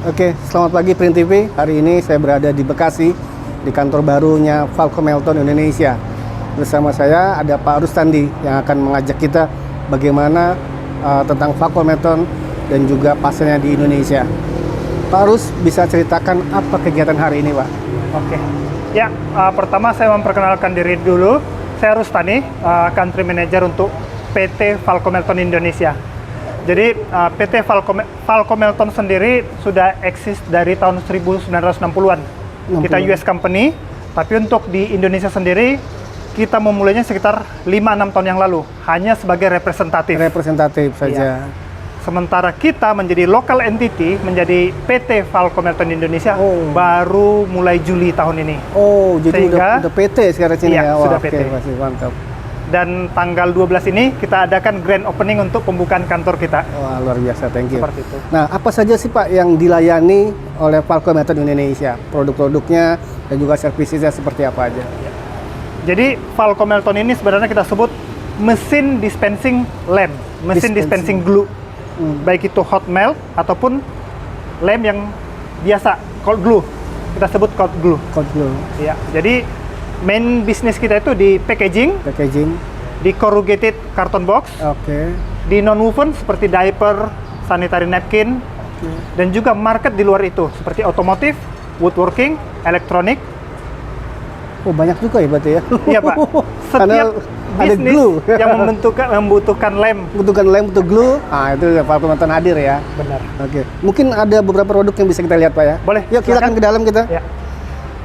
Oke, selamat pagi Print TV. Hari ini saya berada di Bekasi, di kantor barunya Falcon Melton Indonesia. Bersama saya ada Pak Rustandi yang akan mengajak kita bagaimana tentang Falcon Melton dan juga pasarnya di Indonesia. Pak Rus, bisa ceritakan apa kegiatan hari ini, Pak? Oke. Ya, pertama saya memperkenalkan diri dulu. Saya Rustandi, Country Manager untuk PT Falcon Melton Indonesia. Jadi PT Falcon Melton sendiri sudah eksis dari tahun 1960-an. Kita US company, tapi untuk di Indonesia sendiri kita memulainya sekitar 5-6 tahun yang lalu, hanya sebagai representatif. Representatif saja. Iya. Sementara kita menjadi local entity, menjadi PT Falcon Melton Indonesia baru mulai Juli tahun ini. Oh, jadi udah PT sekarang sini ya? Iya, sudah PT. Masih mantap. Dan tanggal 12 ini kita adakan grand opening untuk pembukaan kantor kita. Wah, luar biasa, thank you. Seperti itu. Nah, apa saja sih Pak yang dilayani oleh Falcon Melton Indonesia? Produk-produknya dan juga servisnya seperti apa aja? Jadi Falcon Melton ini sebenarnya kita sebut mesin dispensing lem, mesin dispensing glue. Baik itu hot melt ataupun lem yang biasa, cold glue. Kita sebut cold glue. Cold glue. Ya, jadi main bisnis kita itu di packaging, di corrugated carton box, di non-woven seperti diaper, sanitary napkin, dan juga market di luar itu seperti otomotif, woodworking, elektronik. Oh, banyak juga ya berarti ya? Iya Pak, setiap bisnis yang membutuhkan lem. Membutuhkan lem untuk glue, itu Falcon Melton hadir ya? Benar. Oke, mungkin ada beberapa produk yang bisa kita lihat Pak ya? Boleh. Yuk, silakan ke dalam kita. Ya.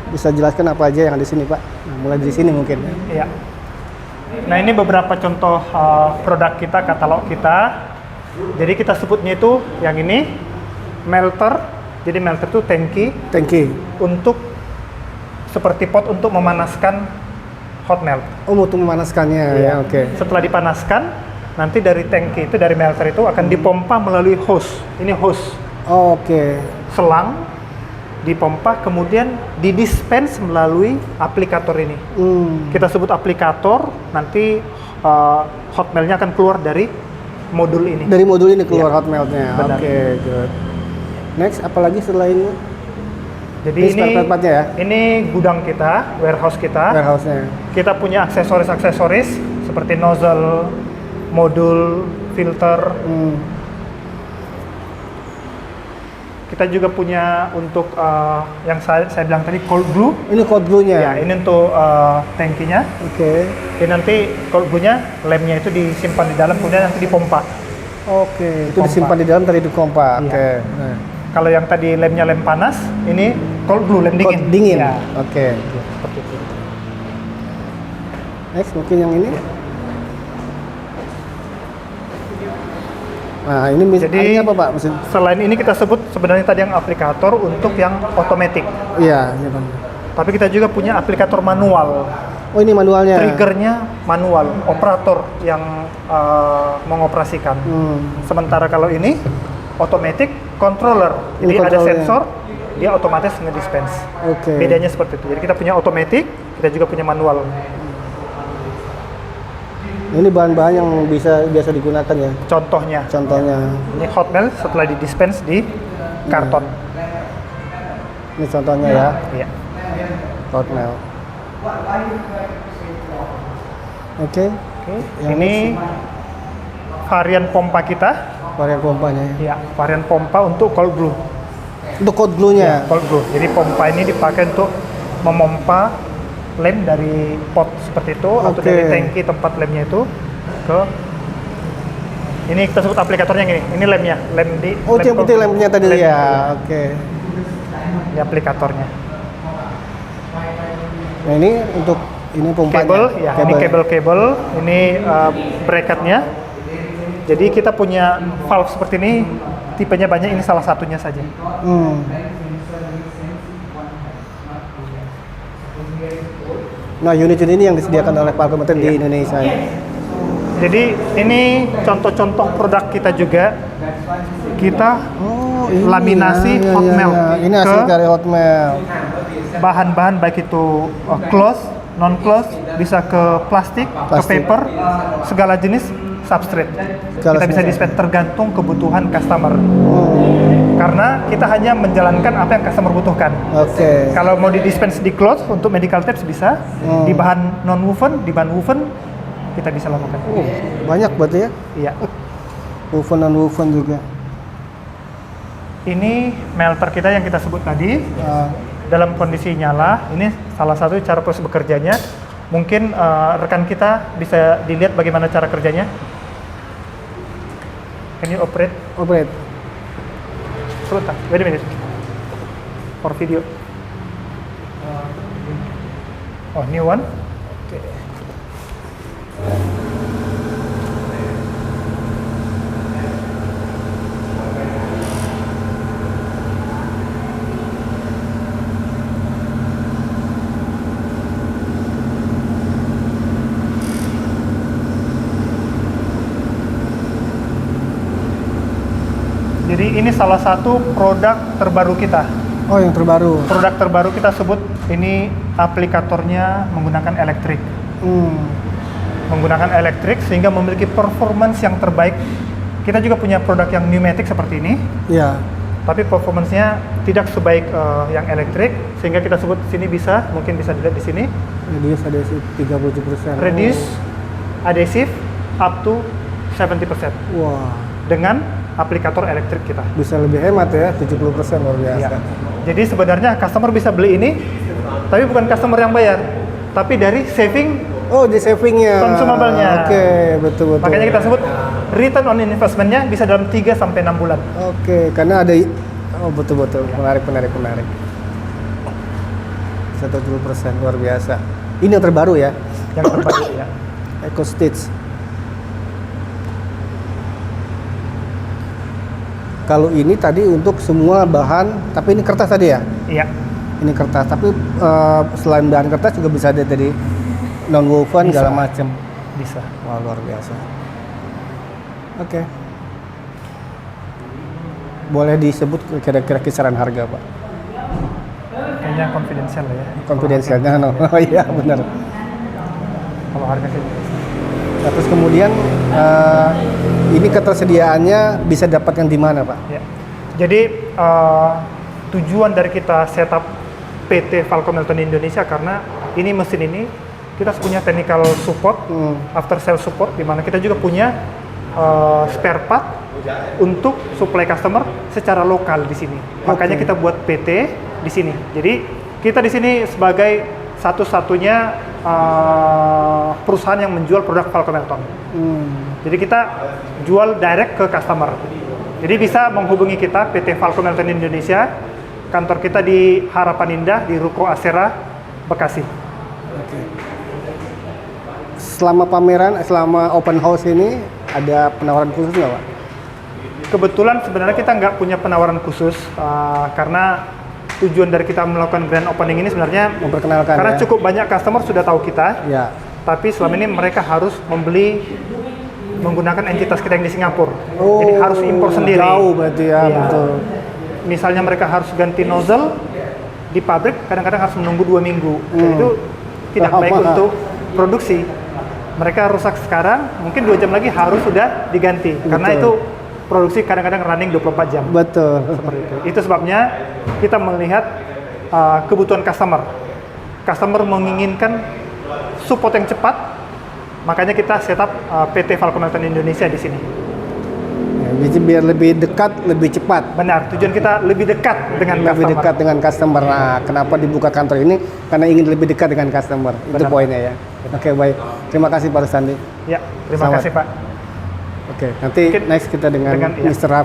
Bisa jelaskan apa aja yang ada di sini Pak? Nah, mulai dari sini mungkin. Iya. Nah, ini beberapa contoh produk kita, katalog kita. Jadi kita sebutnya itu yang ini melter. Jadi melter itu tangki untuk seperti pot untuk memanaskan hot melt. Oh, untuk memanaskannya ya, oke. Setelah dipanaskan, nanti dari tangki itu, dari melter itu akan dipompa melalui hose. Ini hose. Selang dipompa, kemudian didispense melalui aplikator ini. Kita sebut aplikator, nanti hot meltnya akan keluar dari modul ini. Dari modul ini keluar hot meltnya. Oke, good. Next, apalagi selain ini? Jadi ini gudang kita, warehouse kita. Warehouse-nya. Kita punya aksesoris-aksesoris seperti nozzle, modul, filter. Kita juga punya untuk yang saya bilang tadi cold glue. Ini cold glue-nya? Ya, ini untuk tangkinya. Jadi nanti cold glue-nya, lemnya itu disimpan di dalam, kemudian nanti dipompa. Itu disimpan di dalam, tadi dipompa. Nah, kalau yang tadi lemnya lem panas, ini cold glue, lem dingin. Dingin? Ya. Seperti itu. Next, mungkin yang ini. Nah, ini jadi apa Pak? Selain ini kita sebut sebenarnya tadi yang aplikator untuk yang otomatis. Iya, Bang. Tapi kita juga punya aplikator manual. Oh, ini manualnya. Triggernya manual, operator yang mengoperasikan. Sementara kalau ini otomatis controller. Jadi ada sensor, dia otomatis ngedispense. Bedanya seperti itu. Jadi kita punya otomatis, kita juga punya manual. Ini bahan-bahan yang biasa digunakan ya? Contohnya. Ini hot melt setelah didispense di karton. Ini contohnya ya? Iya. Hot melt. Ini varian pompa kita. Varian pompanya ya? Iya, varian pompa untuk cold glue. Untuk cold glue-nya? Ya, cold glue. Jadi pompa ini dipakai untuk memompa lem dari pot seperti itu atau dari tangki tempat lemnya itu ke ini kita sebut aplikatornya gini. Ini lemnya, lem di yang putih lemnya tadi ya. Ini aplikatornya. Nah, ini untuk ini pompanya. Kabel, ya. Ini kabel, ini bracketnya. Jadi kita punya valve seperti ini, tipenya banyak, ini salah satunya saja. Nah, unit ini yang disediakan oleh Falcon Melton di Indonesia. Jadi ini contoh-contoh produk kita juga. Kita laminasi hot melt. Ini hasil dari hot melt. Bahan-bahan baik itu cloth, non-cloth, bisa ke plastik, ke paper, segala jenis substrate. Kita bisa dispense tergantung kebutuhan customer. Karena kita hanya menjalankan apa yang customer butuhkan. Oke. Kalau mau di dispense di cloth untuk medical tapes bisa, di bahan non woven, di bahan woven kita bisa lakukan. Banyak berarti ya? Iya. Woven dan woven juga. Ini melter kita yang kita sebut tadi dalam kondisi nyala. Ini salah satu cara proses bekerjanya. Mungkin rekan kita bisa dilihat bagaimana cara kerjanya. Can you operate? Operate. Sebentar, wait a minute. For video. Oh, new one. Oke. Jadi ini salah satu produk terbaru kita. Oh, yang terbaru. Produk terbaru kita sebut ini aplikatornya menggunakan elektrik. Menggunakan elektrik sehingga memiliki performance yang terbaik. Kita juga punya produk yang pneumatic seperti ini. Ya. Tapi performance-nya tidak sebaik yang elektrik sehingga kita sebut sini bisa, mungkin bisa dilihat di sini. Reduce adhesive 30%. Reduce adhesive up to 70%. Wah. Dengan aplikator elektrik kita. Bisa lebih hemat ya, 70%, luar biasa. Ya. Jadi sebenarnya customer bisa beli ini, tapi bukan customer yang bayar, tapi dari saving. Oh, di savingnya. Consumable-nya. Oke, betul. Makanya kita sebut return on investment-nya bisa dalam 3 sampai 6 bulan. Oke, karena ada betul. Menarik. 70%, luar biasa. Ini yang terbaru ya. Yang terbaru ya. Eco Stitch. Kalau ini tadi untuk semua bahan, tapi ini kertas tadi ya? Iya. Ini kertas, tapi selain bahan kertas juga bisa ada tadi non woven segala macam. Bisa. Wah, luar biasa. Oke. Boleh disebut kira-kira kisaran harga, Pak? Kayaknya confidential lah ya. Confidentialnya, no. Oh iya, benar. Kalau harga sih. Nah, terus kemudian ini ketersediaannya bisa dapatkan di mana, Pak? Ya. Jadi tujuan dari kita setup PT Falcomelton Indonesia karena ini mesin ini kita punya technical support, after sales support, di mana kita juga punya spare part untuk supply customer secara lokal di sini. Makanya kita buat PT di sini. Jadi kita di sini sebagai satu-satunya perusahaan yang menjual produk Falcomelton. Jadi kita jual direct ke customer. Jadi bisa menghubungi kita PT Falcomelton Indonesia. Kantor kita di Harapan Indah di Ruko Asera, Bekasi. Oke. Selama pameran, selama open house ini ada penawaran khusus nggak, Pak? Kebetulan sebenarnya kita nggak punya penawaran khusus karena tujuan dari kita melakukan grand opening ini sebenarnya Memperkenalkan karena ya? cukup banyak customer sudah tahu kita. Ya. Tapi selama ini mereka harus membeli menggunakan entitas kita yang di Singapura. Oh, Jadi harus impor sendiri. Jauh berarti ya, Iya. betul. Misalnya mereka harus ganti nozzle di pabrik, kadang-kadang harus menunggu 2 minggu. Dan itu tidak baik untuk produksi. Mereka rusak sekarang, mungkin 2 jam lagi harus sudah diganti. Karena itu produksi kadang-kadang running 24 jam. Betul. Seperti itu. Itu sebabnya kita melihat kebutuhan customer. Customer menginginkan support yang cepat, makanya kita setup PT Falcomelton Indonesia di sini. Ya, jadi biar lebih dekat, lebih cepat. Benar, tujuan kita lebih dekat dengan Lebih customer. dekat dengan customer. Nah, kenapa dibuka kantor ini? Karena ingin lebih dekat dengan customer. Itu Benar. poinnya ya. Oke, baik. Terima kasih Pak Rusandi. Ya, terima Selamat. kasih Pak. Oke, nanti Mungkin next kita dengan dengan, ya. Mr. Raffi.